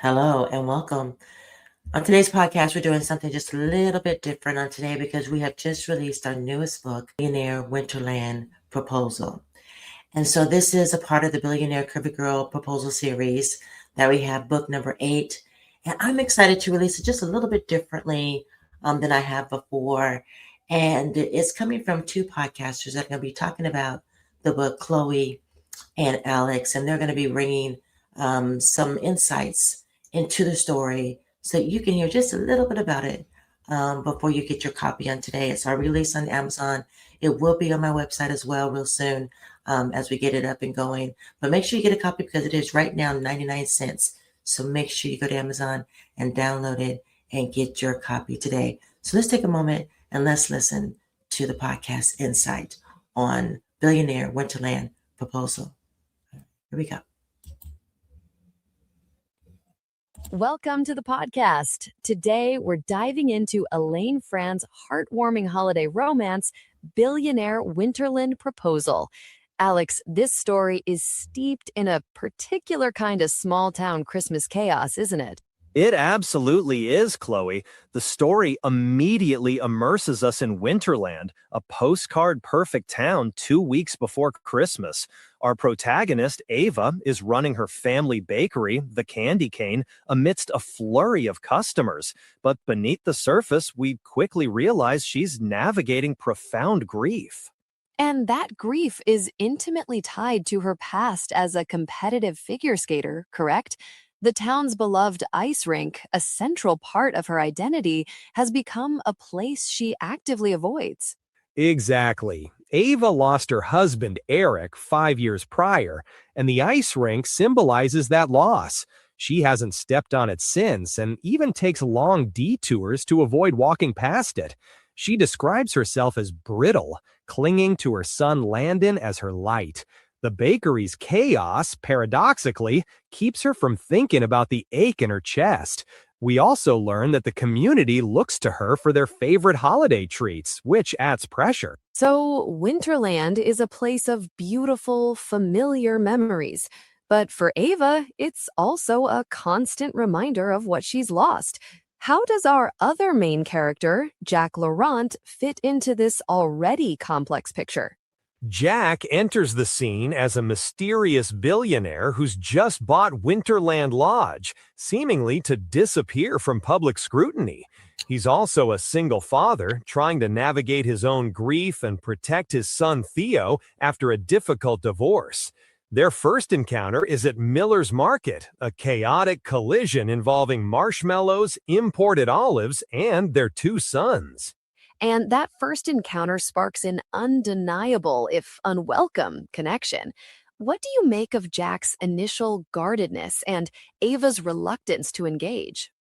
Hello and welcome. On today's podcast, we're doing something just a little bit different on today because we have just released our newest book, Billionaire Winterland Proposal. And so this is a part of the Billionaire Curvy Girl Proposal series that we have book number 8. And I'm excited to release it just a little bit differently than I have before. And it's coming from two podcasters that are going to be talking about the book, Chloe and Alex, and they're going to be bringing some insights into the story so that you can hear just a little bit about it before you get your copy on today. It's our release on Amazon. It will be on my website as well real soon as we get it up and going. But make sure you get a copy because it is right now 99 cents. So make sure you go to Amazon and download it and get your copy today. So let's take a moment and let's listen to the podcast Insight on Billionaire Winterland Proposal. Here we go. Welcome to the podcast. Today, we're diving into Elaine Fran's heartwarming holiday romance, Billionaire Winterland Proposal. Alex, this story is steeped in a particular kind of small-town Christmas chaos, isn't it? It absolutely is, Chloe. The story immediately immerses us in Winterland, a postcard-perfect town 2 weeks before Christmas. Our protagonist, Ava, is running her family bakery, the Candy Cane, amidst a flurry of customers. But beneath the surface, we quickly realize she's navigating profound grief. And that grief is intimately tied to her past as a competitive figure skater, correct? The town's beloved ice rink, a central part of her identity, has become a place she actively avoids. Exactly. Ava lost her husband, Eric, 5 years prior, and the ice rink symbolizes that loss. She hasn't stepped on it since and even takes long detours to avoid walking past it. She describes herself as brittle, clinging to her son Landon as her light. The bakery's chaos, paradoxically, keeps her from thinking about the ache in her chest. We also learn that the community looks to her for their favorite holiday treats, which adds pressure. So, Winterland is a place of beautiful, familiar memories. But for Ava, it's also a constant reminder of what she's lost. How does our other main character, Jack Laurent, fit into this already complex picture? Jack enters the scene as a mysterious billionaire who's just bought Winterland Lodge, seemingly to disappear from public scrutiny. He's also a single father, trying to navigate his own grief and protect his son Theo after a difficult divorce. Their first encounter is at Miller's Market, a chaotic collision involving marshmallows, imported olives, and their 2 sons. And that first encounter sparks an undeniable, if unwelcome, connection. What do you make of Jack's initial guardedness and Ava's reluctance to engage?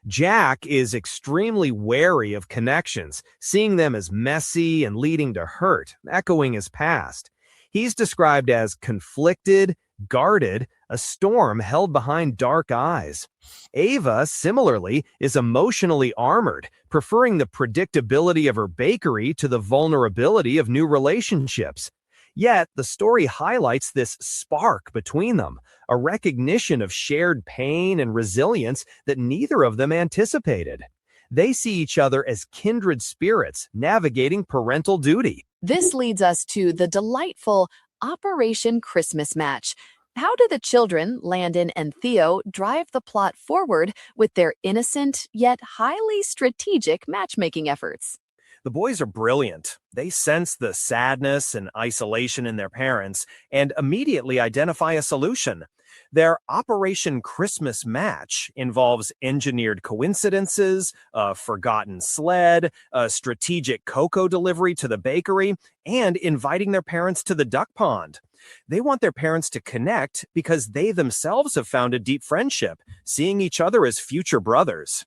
Jack is extremely wary of connections, seeing them as messy and leading to hurt, echoing his past. He's described as conflicted, guarded, a storm held behind dark eyes. Ava, similarly, is emotionally armored, preferring the predictability of her bakery to the vulnerability of new relationships. Yet, the story highlights this spark between them, a recognition of shared pain and resilience that neither of them anticipated. They see each other as kindred spirits navigating parental duty. This leads us to the delightful Operation Christmas Match. How do the children, Landon and Theo, drive the plot forward with their innocent yet highly strategic matchmaking efforts? The boys are brilliant. They sense the sadness and isolation in their parents and immediately identify a solution. Their Operation Christmas Match involves engineered coincidences, a forgotten sled, a strategic cocoa delivery to the bakery, and inviting their parents to the duck pond. They want their parents to connect because they themselves have found a deep friendship, seeing each other as future brothers.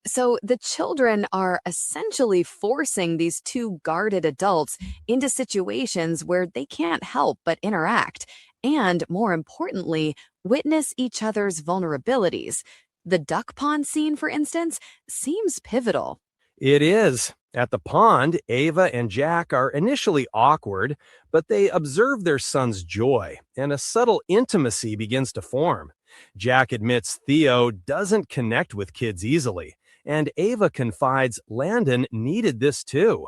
So the children are essentially forcing these two guarded adults into situations where they can't help but interact and, more importantly, witness each other's vulnerabilities. The duck pond scene, for instance, seems pivotal. It is. At the pond, Ava and Jack are initially awkward, but they observe their son's joy, and a subtle intimacy begins to form. Jack admits Theo doesn't connect with kids easily, and Ava confides Landon needed this too.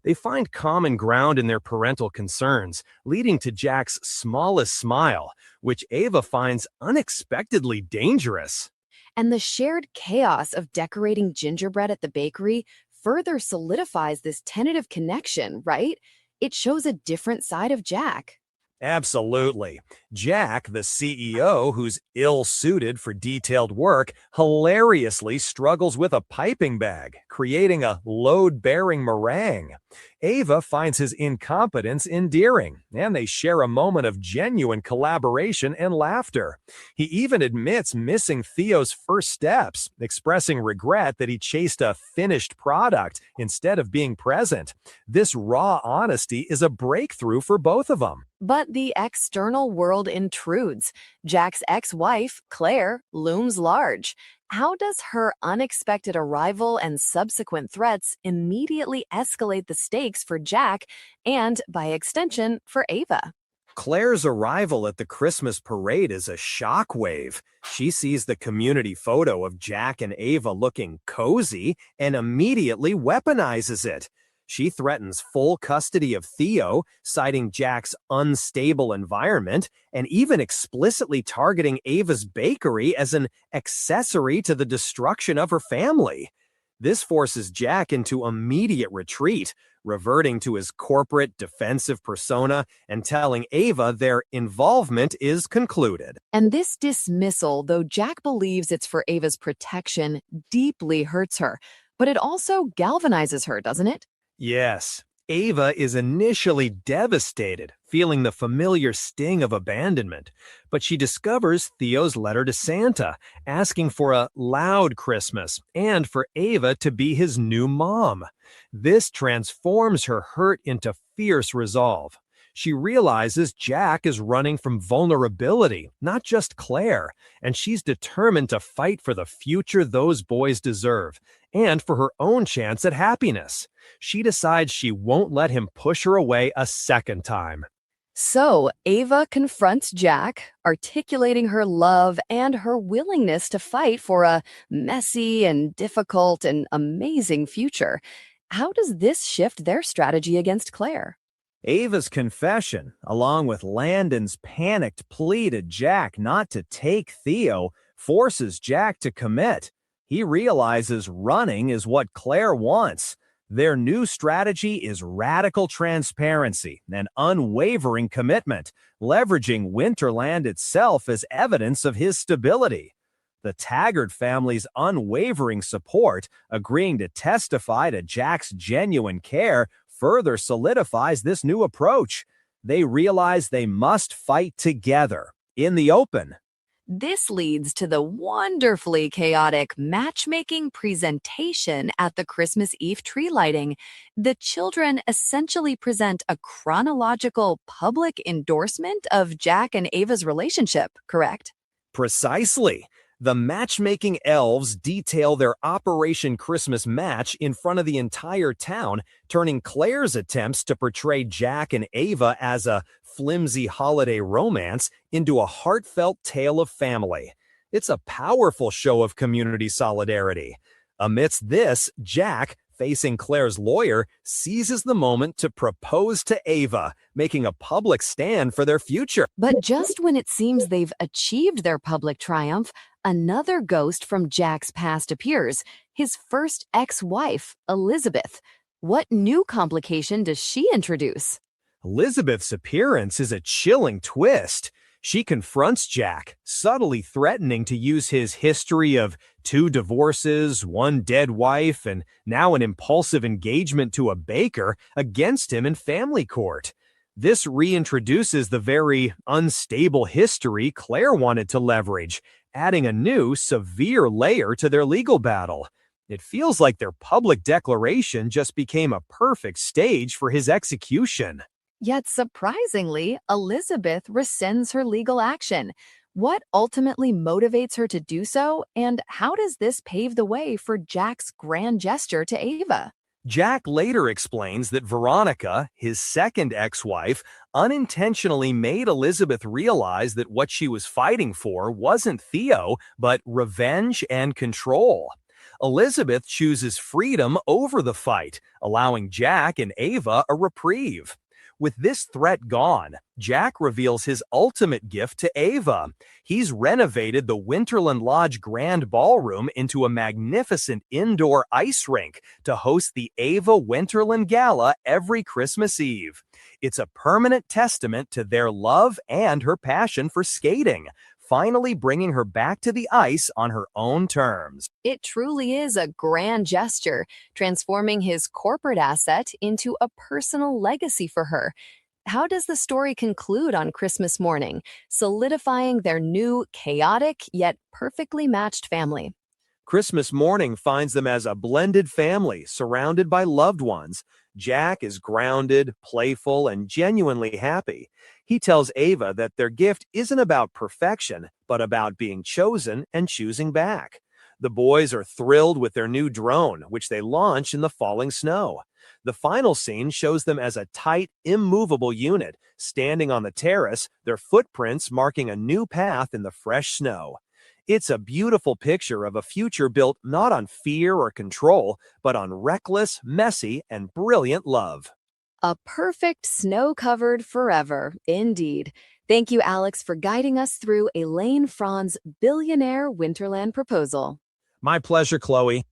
They find common ground in their parental concerns, leading to Jack's smallest smile, which Ava finds unexpectedly dangerous. And the shared chaos of decorating gingerbread at the bakery further solidifies this tentative connection, right? It shows a different side of Jack. Absolutely. Jack, the CEO, who's ill-suited for detailed work, hilariously struggles with a piping bag, creating a load-bearing meringue. Ava finds his incompetence endearing, and they share a moment of genuine collaboration and laughter. He even admits missing Theo's first steps, expressing regret that he chased a finished product instead of being present. This raw honesty is a breakthrough for both of them. But the external world intrudes. Jack's ex-wife, Claire, looms large. How does her unexpected arrival and subsequent threats immediately escalate the stakes for Jack and, by extension, for Ava? Claire's arrival at the Christmas parade is a shockwave. She sees the community photo of Jack and Ava looking cozy and immediately weaponizes it. She threatens full custody of Theo, citing Jack's unstable environment, and even explicitly targeting Ava's bakery as an accessory to the destruction of her family. This forces Jack into immediate retreat, reverting to his corporate defensive persona and telling Ava their involvement is concluded. And this dismissal, though Jack believes it's for Ava's protection, deeply hurts her. But it also galvanizes her, doesn't it? Yes, Ava is initially devastated, feeling the familiar sting of abandonment, but she discovers Theo's letter to Santa, asking for a loud Christmas and for Ava to be his new mom. This transforms her hurt into fierce resolve. She realizes Jack is running from vulnerability, not just Claire, and she's determined to fight for the future those boys deserve, and for her own chance at happiness. She decides she won't let him push her away a second time. So, Ava confronts Jack, articulating her love and her willingness to fight for a messy and difficult and amazing future. How does this shift their strategy against Claire? Ava's confession, along with Landon's panicked plea to Jack not to take Theo, forces Jack to commit. He realizes running is what Claire wants. Their new strategy is radical transparency and unwavering commitment, leveraging Winterland itself as evidence of his stability. The Taggart family's unwavering support, agreeing to testify to Jack's genuine care, further solidifies this new approach. They realize they must fight together, in the open. This leads to the wonderfully chaotic matchmaking presentation at the Christmas Eve tree lighting. The children essentially present a chronological public endorsement of Jack and Ava's relationship, correct? Precisely. The matchmaking elves detail their Operation Christmas match in front of the entire town, turning Claire's attempts to portray Jack and Ava as a flimsy holiday romance into a heartfelt tale of family. It's a powerful show of community solidarity. Amidst this, Jack, facing Claire's lawyer, seizes the moment to propose to Ava, making a public stand for their future. But just when it seems they've achieved their public triumph, another ghost from Jack's past appears, his first ex-wife, Elizabeth. What new complication does she introduce? Elizabeth's appearance is a chilling twist. She confronts Jack, subtly threatening to use his history of 2 divorces, 1 dead wife, and now an impulsive engagement to a baker against him in family court. This reintroduces the very unstable history Claire wanted to leverage, adding a new, severe layer to their legal battle. It feels like their public declaration just became a perfect stage for his execution. Yet surprisingly, Elizabeth rescinds her legal action. What ultimately motivates her to do so, and how does this pave the way for Jack's grand gesture to Ava? Jack later explains that Veronica, his second ex-wife, unintentionally made Elizabeth realize that what she was fighting for wasn't Theo, but revenge and control. Elizabeth chooses freedom over the fight, allowing Jack and Ava a reprieve. With this threat gone, Jack reveals his ultimate gift to Ava. He's renovated the Winterland Lodge Grand Ballroom into a magnificent indoor ice rink to host the Ava Winterland Gala every Christmas Eve. It's a permanent testament to their love and her passion for skating, finally bringing her back to the ice on her own terms. It truly is a grand gesture, transforming his corporate asset into a personal legacy for her. How does the story conclude on Christmas morning, solidifying their new, chaotic, yet perfectly matched family? Christmas morning finds them as a blended family surrounded by loved ones. Jack is grounded, playful, and genuinely happy. He tells Ava that their gift isn't about perfection, but about being chosen and choosing back. The boys are thrilled with their new drone, which they launch in the falling snow. The final scene shows them as a tight, immovable unit, standing on the terrace, their footprints marking a new path in the fresh snow. It's a beautiful picture of a future built not on fear or control, but on reckless, messy, and brilliant love. A perfect snow-covered forever, indeed. Thank you, Alex, for guiding us through Elaine Fran's Billionaire Winterland Proposal. My pleasure, Chloe.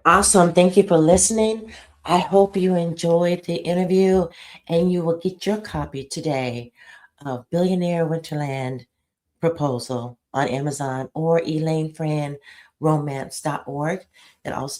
Awesome. Thank you for listening. I hope you enjoyed the interview and you will get your copy today of Billionaire Winterland Proposal on Amazon or ElaineFranRomance.org. It also